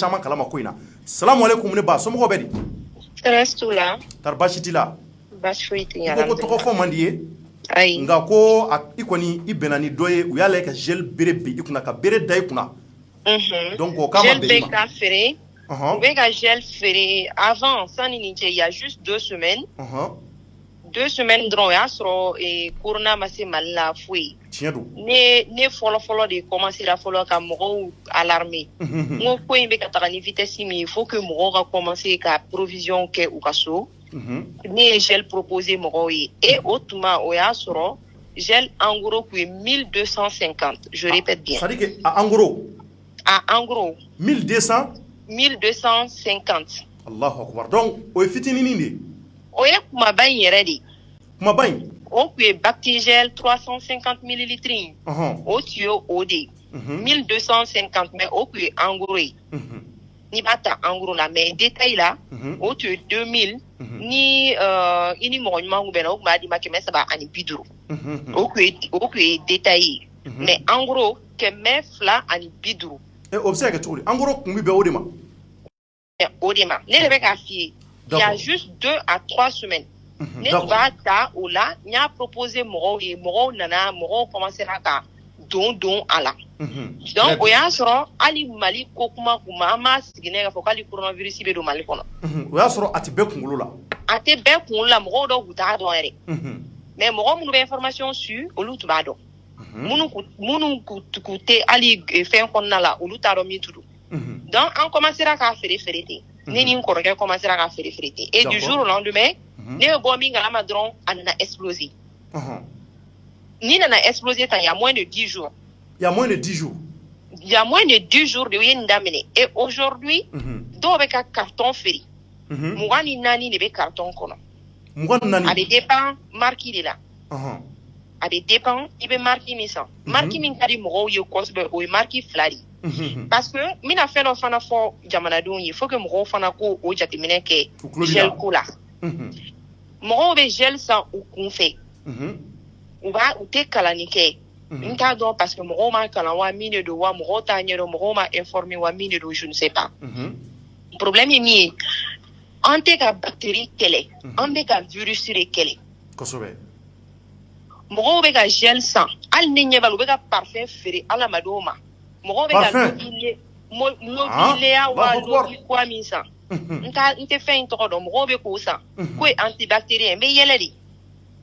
caman kalama ko in na salamu alaikum ne ba somɔgɔw bɛ di stress t'u la tari baasi t'i la baasi foyi tɛ ɲa ko tɔgɔ fɔ man di ye ayi nka ko i kɔni i bɛnna ni dɔ ye u y'a lajɛ ka gel bere bi i kunna ka bere da i kunna donc o k'a ma bɛn i ma gel bɛ ka feere u bɛ ka gel feere avant sanni nin cɛ il y a juste 2 semaines 2 semaines dɔrɔn o y'a sɔrɔ corona ma se Mali la foyi tiɲɛ don ne fɔlɔ de commencera fɔlɔ ka mɔgɔw alarmer n ko ko in bɛ ka taga ni vitesse min il faut que mɔgɔw ka commencer ka provision kɛ u ka so ne ye gel proposé mɔgɔw ye et o tuma o y'a sɔrɔ gel en gros kun ye 1250 je répète bien c'est à dire que en gros 1250 Allahu akbar donc o ye fitininin de o ye kumaba in yɛrɛ de kumaba in o kun ye Bactigel 350 millilitres in o tun ye o de 1250 mais o kun ye en gros ye n'i b'a ta en gros la mais détail la o tun ye 2000 ni i ni mɔgɔ ɲuman kun bɛnna o kun b'a d'i ma 350 o kun ye détail ye mais en gros 250 o bɛ se ka kɛ cogo di en gros kun bɛ bɛn o de ma o de ma ne de bɛ k'a f'i ye il y a juste 2 à 3 semaines ne b'a ta o la n y'a proposé mɔgɔw ye mɔgɔw commencera ka don a la donc o y'a sɔrɔ hali Mali ko kuma an m'a sigi ne k'a fɔ k'hali coronavirus bɛ don Mali kɔnɔ o y'a sɔrɔ a tɛ bɛɛ kunkolo la a tɛ bɛɛ kunkolo la mɔgɔw dɔw tun t'a dɔn yɛrɛ mais mɔgɔ minnu bɛ information su olu tun b'a dɔn minnu k'u tɛ hali fɛn kɔnɔna la olu t'a dɔn min tun don donc an commencera k'a feere ten ne ni n kɔrɔkɛ commencera k'a feere ten et du jour au lendemain ne bɛ bɔ min kalama dɔrɔn a nana exploser ni nana exploser tan il y a moins de 10 jours il y a moins de 10 jours de u ye nin daminɛ et aujourd'hui dɔw bɛ ka carton feere 24 de bɛ carton kɔnɔ a bɛ dépend marque de la a bɛ dépend i bɛ marque min san marque min ka di mɔgɔw ye kosɛbɛ o ye marque 2 de parce que n bɛna fɛn dɔ fana fɔ jamanadenw ye il faut que mɔgɔw fana ko o jateminɛ kɛ gel ko la mɔgɔw bɛ gel san u kun fɛ u tɛ kalani kɛ n t'a dɔn parce que mɔgɔw ma kalan wa min de don wa mɔgɔw t'a ɲɛdɔn mɔgɔw ma informer wa min de don je ne sais pas problème ye min ye an tɛ ka bactérie kɛlɛ an bɛ ka virus de kɛlɛ kosɛbɛ mɔgɔw bɛ ka gel san hali ne ɲɛ b'a la u bɛ ka parfum feere adamadenw ma mɔgɔw bɛ ka lobileya wa lobikuwa min san n tɛ fɛn in tɔgɔ dɔn mɔgɔw bɛ k'o san k'o ye antibactérien n bɛ yɛlɛ de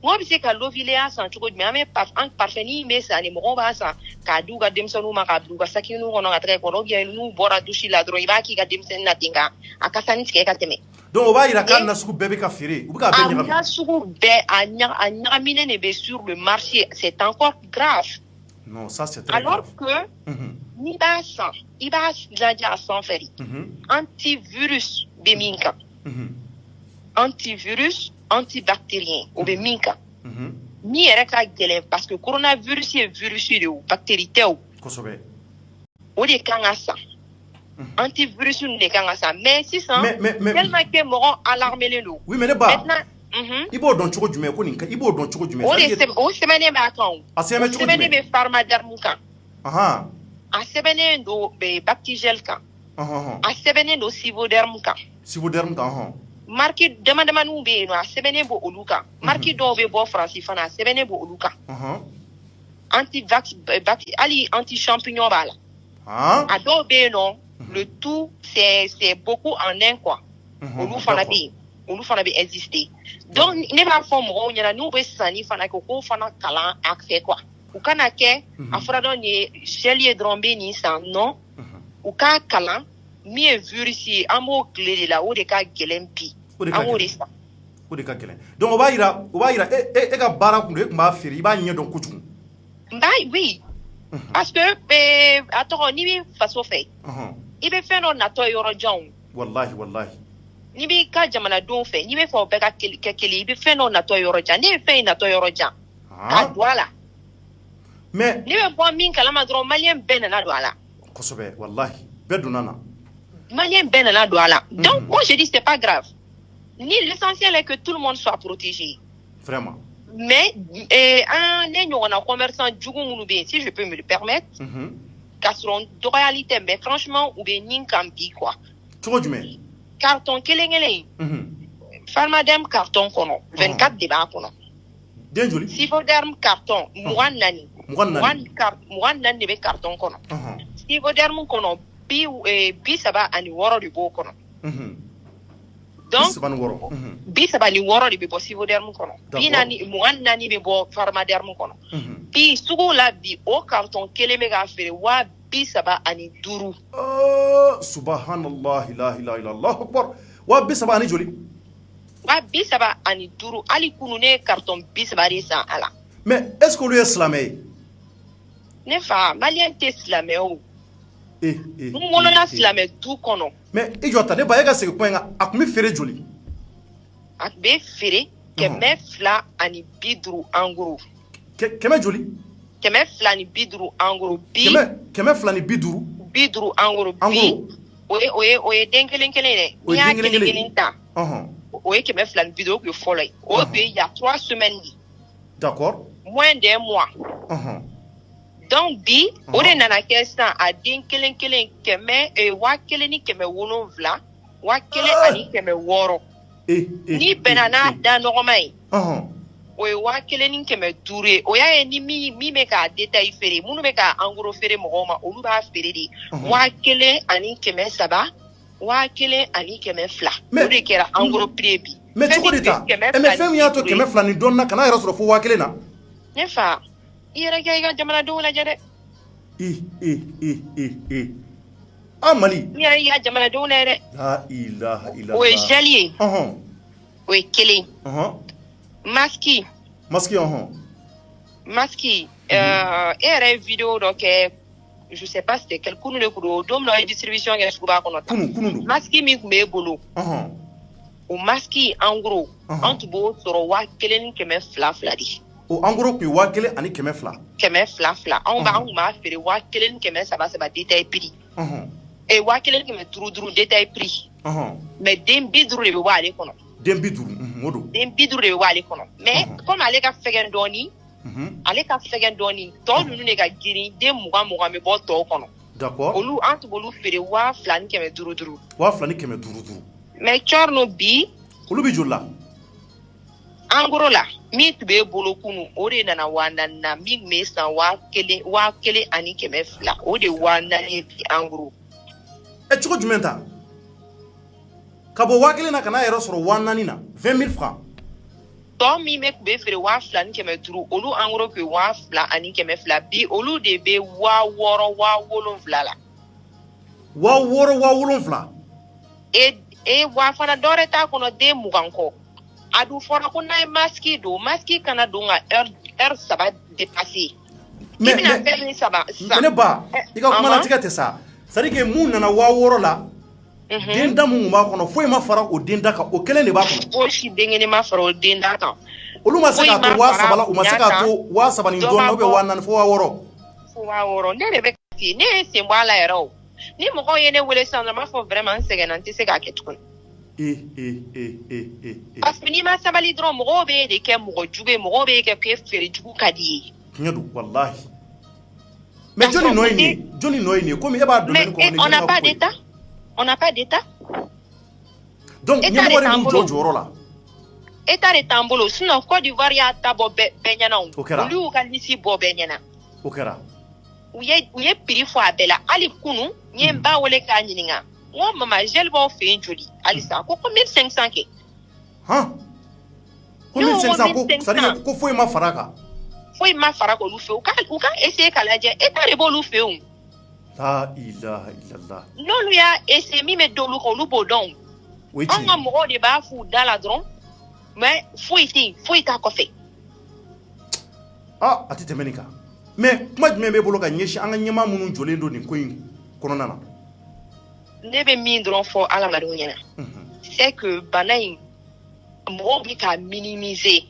mɔgɔ bɛ se ka lobileya san cogo jumɛn an parfum ni bɛ san de mɔgɔw b'a san k'a di u ka denmisɛnninw ma k'a bila u ka sakiniw kɔnɔ ka taga kɔrɔ bien n'u bɔra dusi la dɔrɔn i b'a k'i ka denmisɛnnin na ten ka a kasani tigɛ ka tɛmɛ donc o b'a jira k'a nasugu bɛɛ bɛ ka feere u bɛ k'a bɛɛ ɲagami a nasugu bɛɛ a ɲagaminen de bɛ sur le marché c'est encore grave non ça c'est très alors grave que n'i b'a san i b'a lajɛ a sanfɛ de antivirus bɛ min kan antivirus antibactérien o bɛ min kan min yɛrɛ ka gɛlɛn parce que coronavirus ye virus de o bactérie tɛ o kosɛbɛ o de kan ka san antivirus ninnu de kan ka san mais sisan tellement que mɔgɔ alarmelen don oui mais ne ba i b'o dɔn cogo jumɛn ko nin i b'o dɔn cogo jumɛn o sɛbɛnnen b'a kan o a sɛbɛnnen cogo jumɛn sɛbɛnnen bɛ Pharmaderm kan a sɛbɛnnen don Bactigel kan a sɛbɛnnen don Sivoderm kan marque damadamaniw bɛ yen nɔ a sɛbɛnnen bɔ olu kan marque dɔw bɛ bɔ Faransi fana a sɛbɛnnen bɔ olu kan anti-vax hali anti-champignon b'a la a dɔw bɛ yen nɔ le tout c'est beaucoup en un quoi olu fana bɛ yen olu fana bɛ exister donc ne b'a fɔ mɔgɔw ɲɛna n'u bɛ sanni fana kɛ k'o fana kalan a fɛ quoi u kana kɛ a fɔra dɔrɔn nin ye gel ye dɔrɔn bɛ nin san non u k'a kalan min ye virus ye an b'o tile de la o de ka gɛlɛn bi an b'o de san o de ka gɛlɛn donc o b'a yira e ka baara kun do e kun b'a feere i b'a ɲɛ dɔn kojugu oui parce que a tɔgɔ n'i bɛ faso fɛ i bɛ fɛn dɔ natɔ yɔrɔ janw wallahi n'i b'i ka jamanadenw fɛ n'i bɛ fɛ o bɛɛ ka kɛ kelen i bɛ fɛn dɔ natɔ yɔrɔ jan ne ye fɛn in natɔ yɔrɔ jan ka don a la mais ne bɛ bɔ min kalama dɔrɔn maliyɛn bɛɛ nana don a la kosɛbɛ wallahi bɛɛ donna na maliyɛn bɛɛ nana don a la donc moi je dis c'est pas grave ni l'essentiel est que tout le monde soit protégé vraiment mais ne ɲɔgɔnna commerçant jugu minnu bɛ yen si je peux me le permettre kasron dɔgɔyali mais franchement u bɛ nin kan bi quoi. Cogo jumɛn? Carton kelen Pharmadem carton kɔnɔ 24 de b'a kɔnɔ. Den joli? Sivoderm carton 24. 24 de bɛ carton kɔnɔ. Sivoderm kɔnɔ bi saba ani wɔɔrɔ de b'o kɔnɔ. Donc bi saba ni wɔɔrɔ de bɛ bɔ Sivoderm kɔnɔ. Bi naani 24 bɛ bɔ Pharmaderm kɔnɔ. Bi sugu la bi o carton kelen bɛ k'a feere 75,000. Subhanallah, la ilaha illallah akbar. Wa bi saba ani joli? 75,000 hali kunu ne carton bi saba de san a la. Mais est-ce que olu ye silamɛ ye? Ne fa malien tɛ silamɛ o. N wolola silamɛ du kɔnɔ. Mais i jɔ ta ne ba e ka segin kuma in kan a tun bɛ feere joli? A tun bɛ feere 250 en gros. Kɛmɛ joli? 250 en gros. 250? 50 en gros. Bi o ye den kelen kelen dɛ. N'i y'a kelen kelen ta. O ye 250 o tun ye fɔlɔ ye. O tun ye il y a 3 semaines de. D'accord. Moins d'un mois. Donc bi o de nana kɛ sisan a den kelen kelen 1,700 1,600. Ni bɛnna n'a da nɔgɔma ye. O ye 1,500 ye. O y'a ye ni min bɛ k'a détail feere minnu bɛ k'a en gros feere mɔgɔw ma olu b'a feere de 1,300 1,200. O de kɛra en gros prix bi. Mais cogo de ta? Mais fɛn min y'a to 200 ni dɔɔnin na kana yɛrɛ sɔrɔ fo 1,000 na? Ne fa i yɛrɛ kɛ i ka jamanadenw lajɛ dɛ. Mali. I yɛrɛ i ka jamanadenw lajɛ dɛ. La ilaha illallah. O ye gel ye. O ye kelen. Maski. E yɛrɛ ye vidéo dɔ kɛ je sais pas c'était quel kunu de kun don o don min na o ye distribution kɛ suguba kɔnɔ tan. Kunu. Maski min kun b'e bolo. O maski en gros an tun b'o sɔrɔ 1,200 de. O en gros kun ye 1,200. 200. Anw kun b'a feere 1,300 détail prix. 1,500 détail prix. Mais den 50 de bɛ bɔ ale kɔnɔ. Den 50 o don. Den 50 de bɛ bɔ ale kɔnɔ. Mais comme ale ka fɛgɛn dɔɔni. Tɔw ninnu de ka girin den 20 bɛ bɔ tɔw kɔnɔ. D'accord. Olu an tun b'olu feere 2,500. 2,500. Mais cɔrno bi. Olu bɛ joli la? En gros la min tun b'e bolo kunu o de nana 4,000 na min tun bɛ san 1,200 o de 4,000 bi en gros. Cogo jumɛn ta? Ka bɔ 1,000 na ka n'a yɛrɛ sɔrɔ 4,000 na 20,000 francs. Tɔ min bɛ tun bɛ feere 2,500 olu en gros tun ye 2,200 bi olu de bɛ 6,000 la. 6,000? Wa fana dɔ wɛrɛ t'a kɔnɔ den 20 kɔ. A dun fɔra ko n'a ye maski don maski kana don ka heure 3 dépasser. Mais ne ba i ka kuma latigɛ tɛ sa c'est à dire que mun nana 6,000 la den da mun b'a kɔnɔ foyi ma fara o den da kan o kelen de b'a kɔnɔ. Fosi den kelen ma fara o den da kan. Olu ma se k'a to 7,000 la u ma se k'a to 7,000 ni dɔɔnin na ou bien 4,000 fo 6,000. Fo 6,000 ne de bɛ kasi ne ye sen bɔ a la yɛrɛ o. Ni mɔgɔw ye ne wele sisan n b'a fɔ vraiment n sɛgɛnna n tɛ se k'a kɛ tuguni. Parce que n'i ma sabali dɔrɔn mɔgɔw b'e de kɛ mɔgɔ jugu ye mɔgɔw b'e kɛ k'e feere jugu ka di ye. Tiɲɛ don walahi. Mais joli nɔ ye nin ye komi e b'a domaine kɔnɔ. Mais on n'a pas d'état. Donc ɲɛmɔgɔ de b'u jɔ jɔyɔrɔ la. État de t'an bolo sinon Côte d'Ivoire y'a ta bɔ bɛɛ ɲɛna o. O kɛra. Olu y'u ka liste bɔ bɛɛ ɲɛna. O kɛra. U ye prix fɔ a bɛɛ la hali kunu n ye n ba wele k'a ɲininka. N ko mama gel b'aw fɛ yen joli halisa ko 1,500 kɛ. Ko 1,500 ko c'est à dire ko foyi ma fara kan. Foyi ma fara k'olu fɛ u ka essayer k'a lajɛ État de b'olu fɛ yen. La ilaha illallah. N'olu y'a essayer min bɛ d'olu kan olu b'o dɔn. An ka mɔgɔw de b'a f'u da la dɔrɔn mais foyi tɛ yen foyi t'a kɔfɛ. A tɛ tɛmɛ nin kan mais kuma jumɛn b'e bolo ka ɲɛsin an ka ɲɛmaa minnu jɔlen don nin ko in kɔnɔna na. Ne bɛ min dɔrɔn fɔ adamadenw ɲɛna c'est que bana in mɔgɔw bɛ k'a minimiser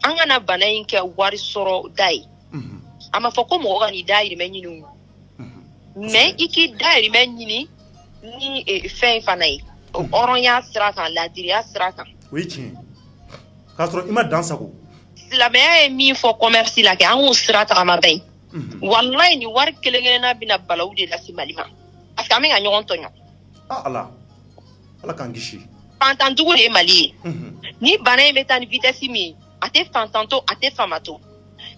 an kana bana in kɛ wari sɔrɔ da ye a ma fɔ ko mɔgɔ ka n'i dahirimɛ ɲini o mais i k'i dahirimɛ ɲini ni fɛn fana ye hɔrɔnya sira kan ladiriya sira kan. O ye tiɲɛ k'a sɔrɔ i ma dan sago. Silamɛya ye min fɔ commerce la kɛ an k'o sira tagama bɛɛ ye wallahi ni war kelengene na bina balaw de la simalima parce que ami ga nyon tonyo ala kan gishi fantan dugu de mali ni bana metan vitesse mi ate fantanto ate famato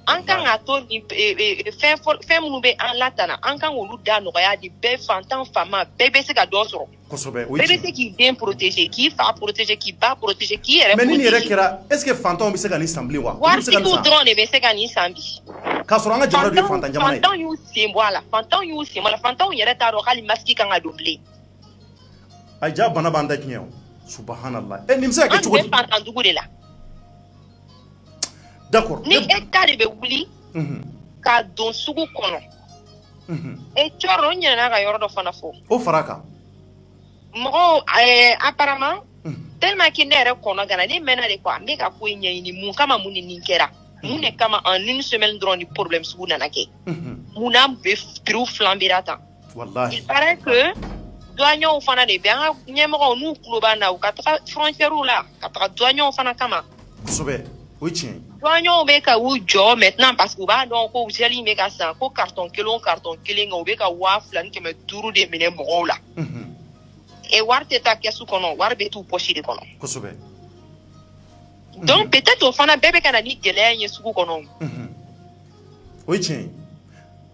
an kan a to ni fɛn minnu bɛ an latana an kan olu da nɔgɔya di bɛɛ fantan fama bɛɛ bɛ se ka dɔ sɔrɔ kosɛbɛ bɛɛ bɛ se k'i den protéger k'i fa protéger k'i ba protéger k'i yɛrɛ mais ni yɛrɛ kɛra est ce que fantanw bɛ se ka nin san bilen wa waritigiw dɔrɔn de bɛ se ka nin san bi k'a sɔrɔ an ka jamana de ye fantan jamana ye fantanw y'u sen bɔ a la fantanw yɛrɛ t'a dɔn hali masigi kan ka don bilen a ja bana b'an da tiɲɛ o subhanallah nin bɛ se ka kɛ cogo di an tun bɛ fantan dugu de la d'accord ni état de bɛ wuli ka don sugu kɔnɔ et cɔrɔ n ɲinɛna ka yɔrɔ dɔ fana fɔ o fara kan mɔgɔw apparemment tellement que ne yɛrɛ kɔnɔ gana ne mɛnna de quoi n bɛ ka ko in ɲɛɲini mun kama mun ni nin kɛra mun de kama en une semaine dɔrɔn ni problème sugu nana kɛ mun na bɛ prix flambera tan wallahi il paraît que douaniers fana de bɛ an ka ɲɛmɔgɔw n'u tulo b'an na u ka taga frontières la ka taga douaniers fana kama kosɛbɛ o ye tiɲɛ ye douaniers bɛ ka u jɔ maintenant parce que u b'a dɔn ko gel bɛ ka san ko carton kelen o carton kelen u bɛ ka 2,500 de minɛ mɔgɔw la et wari tɛ taa kɛsu kɔnɔ wari bɛ t'u poche de kɔnɔ kosɛbɛ donc peut-être o fana bɛɛ bɛ ka na ni gɛlɛya in ye sugu kɔnɔ o ye tiɲɛ ye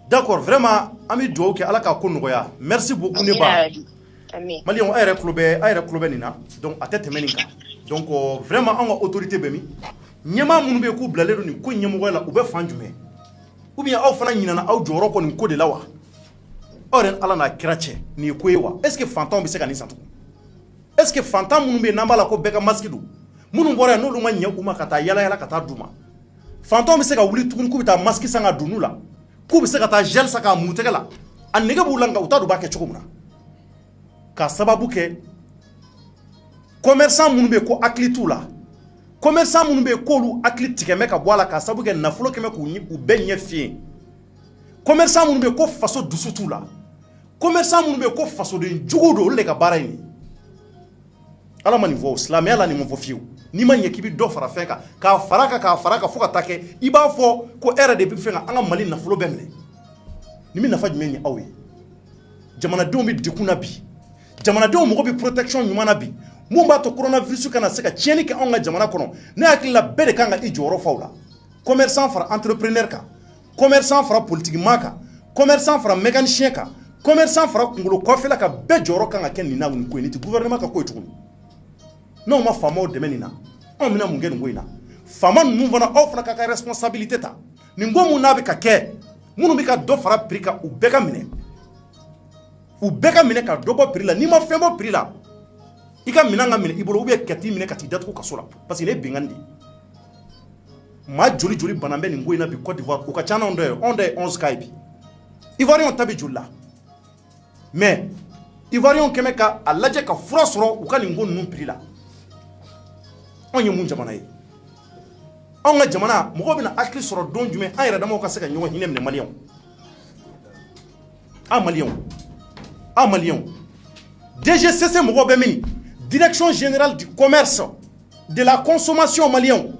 d'accord vraiment an bɛ dugawu kɛ ala ka ko nɔgɔya merci beaucoup ne ba maliyɛnw a yɛrɛ tulo bɛ nin na donc a tɛ tɛmɛ nin kan donc vraiment an ka autorité bɛ min ɲɛmaa minnu bɛ yen k'u bilalen don nin ko ɲɛmɔgɔya la u bɛ fan jumɛn ou bien aw fana ɲinana aw jɔyɔrɔ kɔ nin ko de la wa aw yɛrɛ ala n'a kira cɛ nin ye ko ye wa est ce que fantanw bɛ se ka nin san tugun est ce que fantan minnu bɛ yen n'an b'a la ko bɛɛ ka masque don minnu bɔra yan n'olu ma ɲɛ u ma ka taa yala yala ka taa d'u ma fantanw bɛ se ka wuli tuguni k'u bɛ taa masque san ka don n'u la k'u bɛ se ka taa gel san k'a mun tɛgɛ la a nege b'u la nka u t'a dɔn u b'a kɛ cogo min na k'a sababu kɛ commerçant minnu bɛ yen ko hakili t'u la commerçant minnu bɛ yen k'olu hakili tigɛmɛ ka bɔ a la k'a sababu kɛ nafolo kɛmɛ k'u bɛɛ ɲɛ fiɲɛ commerçant minnu bɛ yen ko faso dusu t'u la commerçant minnu bɛ yen ko fasoden jugu don olu de ka baara ye nin ala ma nin fɔ silamɛya la nin ma fɔ fiyewu n'i ma ɲɛ k'i bɛ dɔ fara fɛn kan k'a fara kan fo ka taa kɛ i b'a fɔ ko e yɛrɛ de bɛ fɛn ka an ka mali nafolo bɛɛ minɛ nin bɛ nafa jumɛn ɲɛ aw ye jamanadenw bɛ degun na bi jamanadenw mago bɛ protection ɲuman na bi mun b'a to coronavirus kana se ka tiɲɛni kɛ anw ka jamana kɔnɔ ne hakili la bɛɛ de kan ka i jɔyɔrɔ fa o la commerçant fara entrepreneur kan commerçant fara politique maa kan commerçant fara mécanicien kan commerçant fara kunkolo kɔfɛla kan bɛɛ jɔyɔrɔ kan ka kɛ nin na nin ko in nin tɛ gouvernement ka ko ye tuguni n'aw ma faamaw dɛmɛ nin na anw bɛna mun kɛ nin ko in na faama ninnu fana aw fana ka responsabilité ta nin ko mun n'a bɛ ka kɛ minnu bɛ ka dɔ fara prix kan u bɛɛ ka minɛ ka dɔ bɔ prix la n'i ma fɛn bɔ prix la i ka minɛn ka minɛ i bolo ou bien ka t'i minɛ ka t'i datugu kaso la parce que ne ye bɛnkan de ye maa joli joli bana bɛ nin ko in na bi Côte d'Ivoire u ka ca n'anw dɔ ye anw dɔ ye 11 cas ye bi Ivoirien ta bɛ joli la mais Ivoirien kɛmɛ ka a lajɛ ka fura sɔrɔ u ka nin ko ninnu prix la anw ye mun jamana ye anw ka jamana mɔgɔw bɛna hakili sɔrɔ don jumɛn an yɛrɛ damaw ka se ka ɲɔgɔn hinɛ minɛ maliyɛnw an maliyɛnw DGCC mɔgɔw bɛ min direction générale du commerce de la consommation maliyɛnw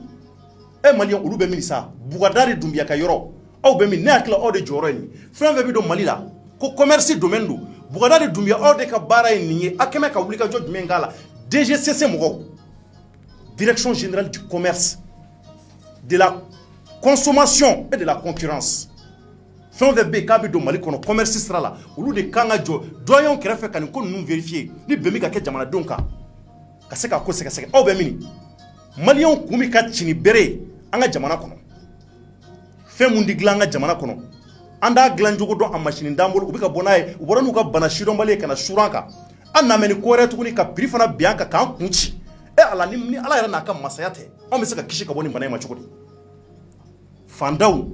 maliyɛnw olu bɛ min sa Bougadari Doumbia ka yɔrɔ aw bɛ min ne hakili aw de jɔyɔrɔ ye nin fɛn fɛn bɛ don Mali la ko commerce domaine don Bougadari Doumbia aw de ka baara ye nin ye a kɛmɛ ka wuli ka jɔ jumɛn k'a la DGCC mɔgɔw direction générale du commerce de la consommation et de la concurrence fɛn fɛn bɛ yen k'a bɛ don Mali kɔnɔ commerce sira la olu de kan ka jɔ doyen kɛrɛfɛ ka nin ko ninnu vérifier ni bɛn bɛ ka kɛ jamanadenw kan ka se ka ko sɛgɛsɛgɛ aw bɛ min maliyɛnw kun bɛ ka cini bere an ka jamana kɔnɔ fɛn mun di dilan an ka jamana kɔnɔ an t'a dilan cogo dɔn a machine d'an bolo u bɛ ka bɔ n'a ye u bɔra n'u ka bana sidɔnbali ye ka na surun an kan an na mɛ ni ko wɛrɛ tuguni ka prix fana bin an kan k'an kun ci ala ni ala yɛrɛ n'a ka masaya tɛ anw bɛ se ka kisi ka bɔ nin bana in ma cogo di fandaw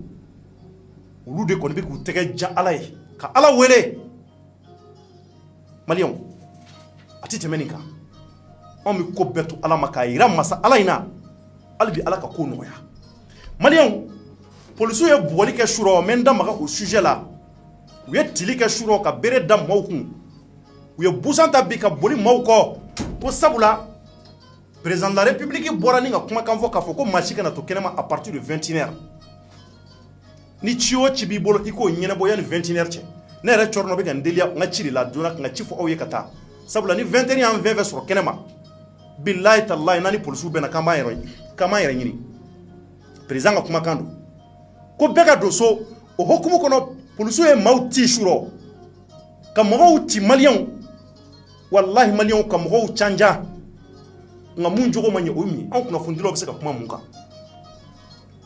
olu de kɔni bɛ k'u tɛgɛ jan ala ye ka ala wele maliyɛnw a tɛ tɛmɛ nin kan anw bɛ ko bɛɛ to ala ma k'a yira masa ala in na hali bi ala ka ko nɔgɔya maliyɛnw polisiw ye bugɔli kɛ su rɔ n bɛ n da maga o sujet la u ye tili kɛ su rɔ ka bere da maaw kun u ye busan ta bi ka boli maaw kɔ ko sabula président de la république bɔra ni ka kumakan fɔ k'a fɔ ko maa si kana to kɛnɛma à partir de 21h ni ci o ci b'i bolo i k'o ɲɛnabɔ yani 21h cɛ ne yɛrɛ cɔrɔnɔ bɛ ka n deliya n ka ci de la joona ka ci fɔ aw ye ka taa sabula ni 21h y'an fɛn fɛn sɔrɔ kɛnɛ ma billahi tallahi n'ani polisiw bɛna k'an b'an yɛrɛ ɲini président ka kumakan don ko bɛɛ ka don so o hokumu kɔnɔ polisiw ye maaw ci surɔ ka mɔgɔw ci maliyɛnw wallahi maliyɛnw ka mɔgɔw canja nka mun jogo ma ɲɛ o min anw kunnafonidilaw bɛ se ka kuma mun kan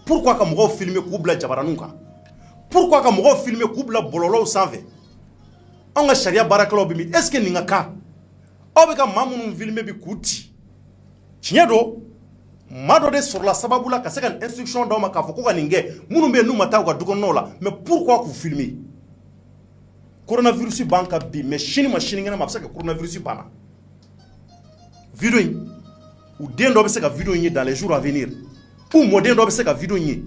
pourquoi ka mɔgɔw filmer k'u bila jabaraninw kan pourquoi ka mɔgɔw filmer k'u bila bɔlɔlɔw sanfɛ anw ka sariya baarakɛlaw bɛ min est ce que nin ka kan aw bɛ ka maa minnu filmer bi k'u ci tiɲɛ don maa dɔ de sɔrɔla sababu la ka se ka instruction d'aw ma k'a fɔ ko ka nin kɛ minnu bɛ yen n'u ma taa u ka dukɔnɔnaw la mais pourquoi k'u filmer coronavirus b'an kan bi mais sini ma sinikɛnɛ ma a bɛ se ka coronavirus banna video in u den dɔ bɛ se ka video in ye dans les jours à venir u mɔden dɔ bɛ se ka video in ye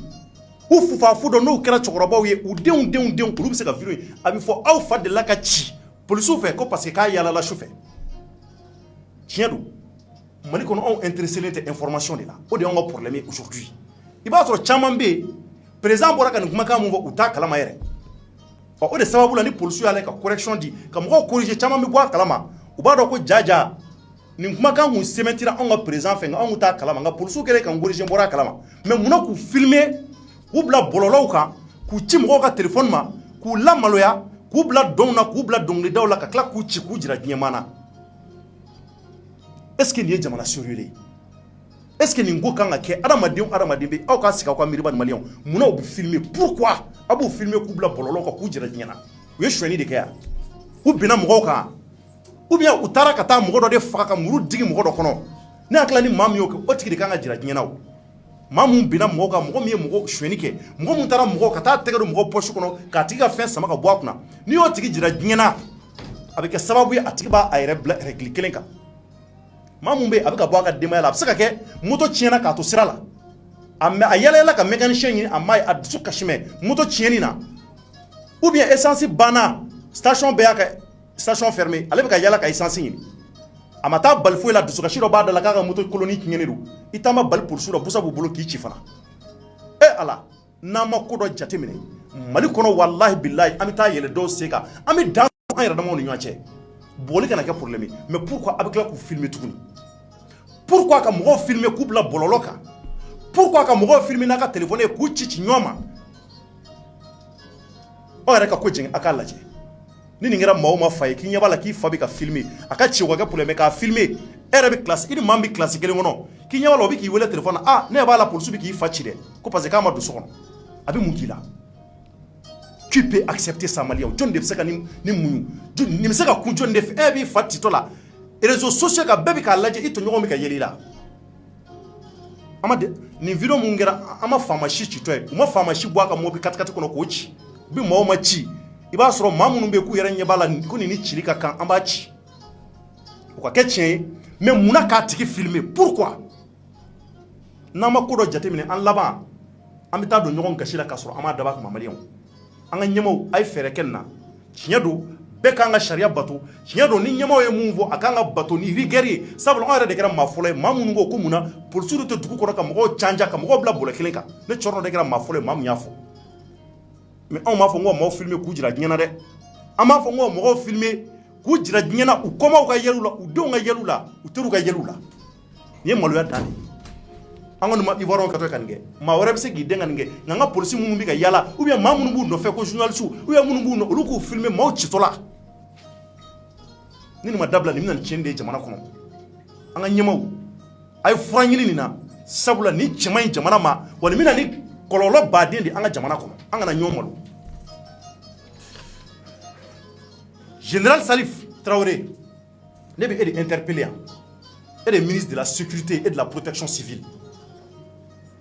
u fufafu dɔ n'u kɛra cɛkɔrɔbaw ye u denw olu bɛ se ka video in a bɛ fɔ aw fa delila ka ci polisiw fɛ ko parce que k'a yalala su fɛ tiɲɛ don Mali kɔnɔ anw intéressé tɛ information de la o de y'anw ka problème ye aujourd'hui i b'a sɔrɔ caman bɛ yen président bɔra ka nin kumakan mun fɔ u t'a kalama yɛrɛ o de sababu la ni polisiw y'ale ka correction di ka mɔgɔw corriger caman bɛ bɔ a kalama u b'a dɔn ko jaja nin kumakan kun sɛmɛntira anw ka président fɛ nka anw t'a kalama nka polisiw kɛlen ka corriger bɔra a kalama mais munna k'u filmer k'u bila bɔlɔlɔw kan k'u ci mɔgɔw ka téléphone ma k'u lamaloya k'u bila dɔnw na k'u bila dɔnkilidaw la ka tila k'u ci k'u jira diɲɛmaa na est ce que nin ye jamana sérieux ye est ce que nin ko kan ka kɛ adamaden bɛ aw ka sigi aw ka miiriba ni maliyɛnw munna u bɛ filmer pourquoi a b'u filmer k'u bila bɔlɔlɔw kan k'u jira diɲɛ na u ye sonyani de kɛ yan u binna mɔgɔw kan ou bien u taara ka taa mɔgɔ dɔ de faga ka muru digi mɔgɔ dɔ kɔnɔ ne hakili la ni maa min y'o kɛ o tigi de kan ka jira diɲɛ na o maa mun binna mɔgɔw kan mɔgɔ min ye mɔgɔ sonyani kɛ mɔgɔ mun taara mɔgɔ ka taa tɛgɛ don mɔgɔ poche kɔnɔ k'a tigi ka fɛn sama ka bɔ a kunna n'i y'o tigi jira diɲɛ na a bɛ kɛ sababu ye a tigi b'a yɛrɛ bila règle kelen kan maa mun bɛ a bɛ ka bɔ a ka denbaya la a bɛ se ka kɛ moto tiɲɛna k'a to sira la a yɛlɛla ka mécanicien ɲini a ma ye a dusu kasi mɛ moto tiɲɛni na ou bien essence banna station bɛɛ y'a ka station fermée ale bɛ ka yala ka essence ɲini a ma taa bali foyi la dusukasi dɔ b'a da la k'a ka moto koloni tiɲɛnen don i taama bali polisiw la busa b'u bolo k'i ci fana ala n'an ma ko dɔ jateminɛ Mali kɔnɔ wallahi billahi an bɛ taa yɛlɛ dɔw sen kan an bɛ dan an yɛrɛ damaw ni ɲɔgɔn cɛ bɔli kana kɛ problème ye mais pourquoi a bɛ tila k'u filmer tuguni pourquoi ka mɔgɔw filmer k'u bila bɔlɔlɔ kan pourquoi ka mɔgɔw filmer n'a ka téléphone ye k'u ci ɲɔgɔn ma aw yɛrɛ ka ko jɛngɛ a k'a lajɛ ni nin kɛra maa o maa fa ye k'i ɲɛ b'a la k'i fa bɛ ka filmer a ka ci o ka kɛ problème k'a filmer e yɛrɛ bɛ classe i ni maa min bɛ classe kelen kɔnɔ k'i ɲɛ b'a la o bɛ k'i wele téléphone na ne b'a la polisiw bɛ k'i fa ci dɛ ko parce que k'a ma don so kɔnɔ a bɛ mun k'i la tu peux accepter ça malien jɔn de bɛ se ka ni muɲu nin bɛ se ka kun jɔn de fɛ e b'i fa titɔ la réseaux sociaux ka bɛɛ bɛ k'a lajɛ i tɔɲɔgɔnw bɛ ka yɛlɛ i la nin vidéo mun kɛra an ma faama si citɔ ye u ma faama si bɔ a ka mobili katikati kɔnɔ k'o ci u bɛ maaw ma ci i b'a sɔrɔ maa minnu bɛ k'u yɛrɛ ɲɛ b'a la ko nin ni cili ka kan an b'a ci o ka kɛ tiɲɛ ye mais munna k'a tigi filmer pourquoi n'an ma ko dɔ jateminɛ an laban an bɛ taa don ɲɔgɔn gasi la k'a sɔrɔ an m'a dab'a kama maliyɛnw an ka ɲɛmaaw a ye fɛɛrɛ kɛ nin na tiɲɛ don bɛɛ k'an ka sariya bato tiɲɛ don ni ɲɛmaaw ye mun fɔ a k'an ka bato ni rigueur ye sabula an yɛrɛ de kɛra maa fɔlɔ ye maa minnu ko ko munna polisiw tɛ dugu kɔnɔ ka mɔgɔw canja ka mɔgɔw bila bɔlɔ kelen kan ne cɔrɔ de kɛra maa fɔlɔ ye maa min y'a fɔ mais anw m'a fɔ ko maaw filmer k'u jira diɲɛ na dɛ an m'a fɔ ko mɔgɔw filmer k'u jira diɲɛ na u kɔmaw ka yɛlɛw la u denw ka yɛlɛw la u teriw ka yɛlɛw la nin ye maloya dan de an kɔni ma ivoiriyɛnw ka to ka nin kɛ maa wɛrɛ bɛ se k'i den ka nin kɛ nka an ka polisi minnu bɛ ka yala ou bien maa minnu b'u nɔfɛ ko journaliste ou bien minnu b'u nɔfɛ olu k'u filmer maaw citɔ la ni nin ma dabila nin bɛna nin tiɲɛni de ye jamana kɔnɔ an ka ɲɛmaaw a ye fura ɲini nin na sabula ni cɛ man ɲi jamana ma wa nin bɛna ni kɔlɔlɔ baden de an ka jamana kɔnɔ an kana ɲɔgɔn malo général Salif Traoré ne bɛ e de interpeller yan e de ye ministre de la sécurité et de la protection civile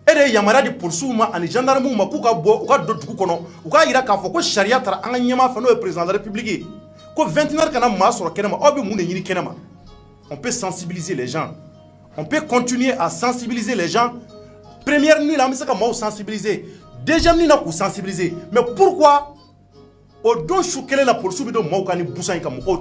e de ye yamaruya di polisiw ma ani gendarmew ma k'u ka bɔ u ka don dugu kɔnɔ u k'a jira k'a fɔ ko sariya taara an ka ɲɛmaa fɛ n'o ye président de la république ye ko 21h kana maa sɔrɔ kɛnɛma aw bɛ mun de ɲini kɛnɛma on peut sensibiliser les gens on peut continuer à sensibiliser les gens première nuit la an bɛ se ka maaw sensibiliser deuxième nuit la k'u sensibiliser mais pourquoi o don su kelen la polisiw bɛ don maaw kan ni busan in ka mɔgɔw